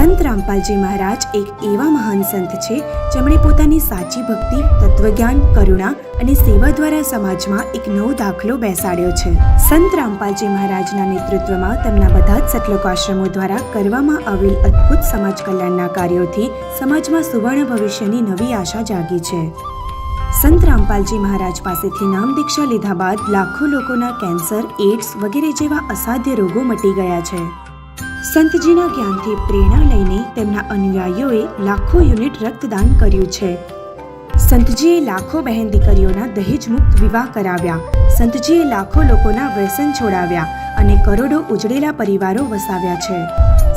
સંત રામપાલજી મહારાજ એક એવા મહાન સંત છે જેમણે પોતાની સાચી ભક્તિ, તત્વજ્ઞાન, કરુણા અને સેવા દ્વારા સમાજમાં એક નવો દાખલો બેસાડ્યો છે. સંત રામપાલજી મહારાજના નેતૃત્વમાં તેમના બધા જ સતલોક આશ્રમો દ્વારા કરવામાં આવેલ અદ્ભુત સમાજ કલ્યાણના કાર્યોથી સમાજમાં સુવર્ણ ભવિષ્યની નવી આશા જાગી છે. સંત રામપાલજી મહારાજ પાસેથી નામ દીક્ષા લીધા બાદ લાખો લોકોના કેન્સર, એડ્સ વગેરે જેવા અસાધ્ય રોગો મટી ગયા છે. સંતજીના જ્ઞાનથી પ્રેરણા લઈને તેમના અનુયાયીઓએ લાખો યુનિટ રક્તદાન કર્યું છે. સંતજીએ લાખો બહેન દીકરીઓના દહેજ મુક્ત વિવાહ કરાવ્યા. સંતજીએ લાખો લોકોના વ્યસન છોડાવ્યા અને કરોડો ઉજળેલા પરિવારો વસાવ્યા છે.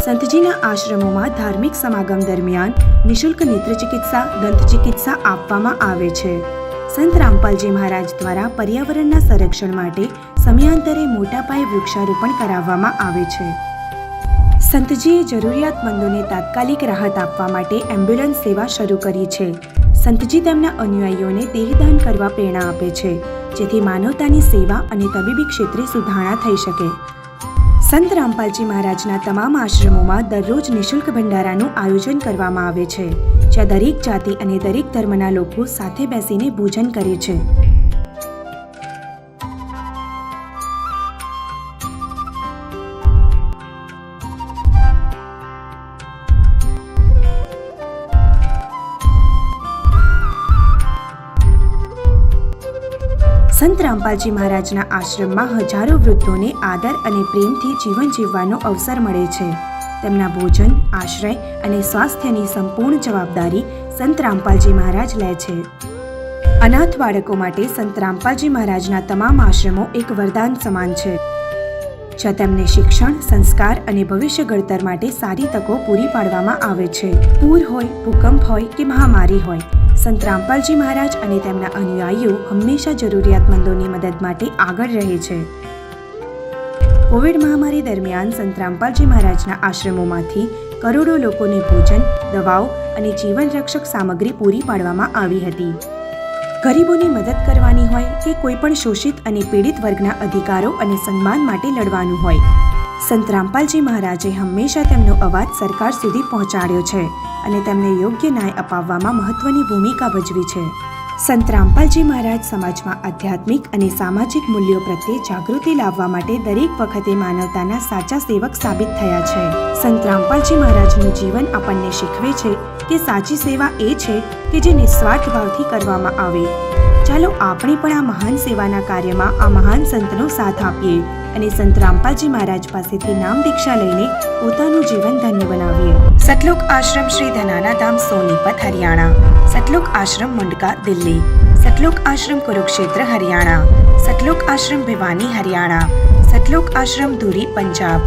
સંતજીના આશ્રમોમાં ધાર્મિક સમાગમ દરમિયાન નિઃશુલ્ક નેત્ર ચિકિત્સા, દંત ચિકિત્સા આપવામાં આવે છે. સંત રામપાલજી મહારાજ દ્વારા પર્યાવરણના સંરક્ષણ માટે સમયાંતરે મોટા પાયે વૃક્ષારોપણ કરાવવામાં આવે છે. સંતજીએ જરૂરિયાતમંદોને તાત્કાલિક રાહત આપવા માટે એમ્બ્યુલન્સ સેવા શરૂ કરી છે. સંતજી તેમના અનુયાયીઓને દેહદાન કરવા પ્રેરણા આપે છે, જેથી માનવતાની સેવા અને તબીબી ક્ષેત્રે સુધારણા થઈ શકે. સંત રામપાલજી મહારાજના તમામ આશ્રમોમાં દરરોજ નિઃશુલ્ક ભંડારાનું આયોજન કરવામાં આવે છે, જ્યાં દરેક જાતિ અને દરેક ધર્મના લોકો સાથે બેસીને ભોજન કરે છે. સંત રામપાલજી મહારાજના આશ્રમમાં હજારો વૃદ્ધોને આદર અને પ્રેમથી જીવન જીવવાનો અવસર મળે છે. તેમના ભોજન, આશ્રય અને સ્વાસ્થ્યની સંપૂર્ણ જવાબદારી સંત રામપાલજી મહારાજ લે છે. અનાથ બાળકો માટે સંત રામપાલજી મહારાજના તમામ આશ્રમો એક વરદાન સમાન છે, જ્યાં તેમને શિક્ષણ, સંસ્કાર અને ભવિષ્ય ઘડતર માટે સારી તકો પૂરી પાડવામાં આવે છે. પૂર હોય, ભૂકંપ હોય કે મહામારી હોય, સંત રામપાલજી મહારાજ અને તેમના અનુયાયીઓ હંમેશા જરૂરિયાતમંદોની મદદ માટે આગળ રહે છે. કોવિડ મહામારી દરમિયાન સંત રામપાલજી મહારાજના આશ્રમોમાંથી કરોડો લોકોને ભોજન, દવાઓ અને જીવન રક્ષક સામગ્રી પૂરી પાડવામાં આવી હતી. ગરીબોની મદદ કરવાની હોય કે કોઈ પણ શોષિત અને પીડિત વર્ગના અધિકારો અને સન્માન માટે લડવાનું હોય, સંત રામપાલજી મહારાજે હંમેશા તેમનો અવાજ સરકાર સુધી પહોંચાડ્યો છે અને તેમને યોગ્ય ન્યાય અપાવવામાં મહત્વની ભૂમિકા ભજવી છે. સંત રામપાલજી મહારાજ સમાજમાં આધ્યાત્મિક અને સામાજિક મૂલ્યો પ્રત્યે જાગૃતિ લાવવા માટે દરેક વખતે માનવતાના સાચા સેવક સાબિત થયા છે. સંત રામપાલજી મહારાજનું જીવન આપણને શીખવે છે કે સાચી સેવા એ છે કે જે નિસ્વાર્થ ભાવથી કરવામાં આવે. ચાલો આપણે પણ આ મહાન સેવાના કાર્યમાં આ મહાન સંતનો સાથ આપીએ અને સંત રામપાલજી મહારાજ પાસેથી નામ દીક્ષા લઈને પોતાનું જીવન ધન્ય બનાવીએ. સતલોક આશ્રમ શ્રી ધનાના ધામ, સોનીપત, હરિયાણા. સતલોક આશ્રમ મુંડકા, દિલ્હી. સતલોક આશ્રમ કુરુક્ષેત્ર, હરિયાણા. સતલોક આશ્રમ ભિવાની, હરિયાણા. સતલોક આશ્રમ ધુરી, પંજાબ.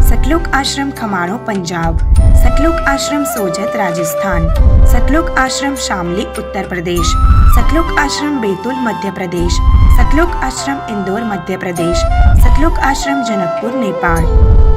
સતલોક આશ્રમ ખમાણો, પંજાબ. સતલોક આશ્રમ સોજત, રાજસ્થાન. સતલોક આશ્રમ શામલી, ઉત્તર પ્રદેશ. સતલોક આશ્રમ બેતુલ, મધ્ય પ્રદેશ. સતલોક આશ્રમ ઇન્દોર, મધ્ય પ્રદેશ. સતલોક આશ્રમ જનકપુર, નેપાળ.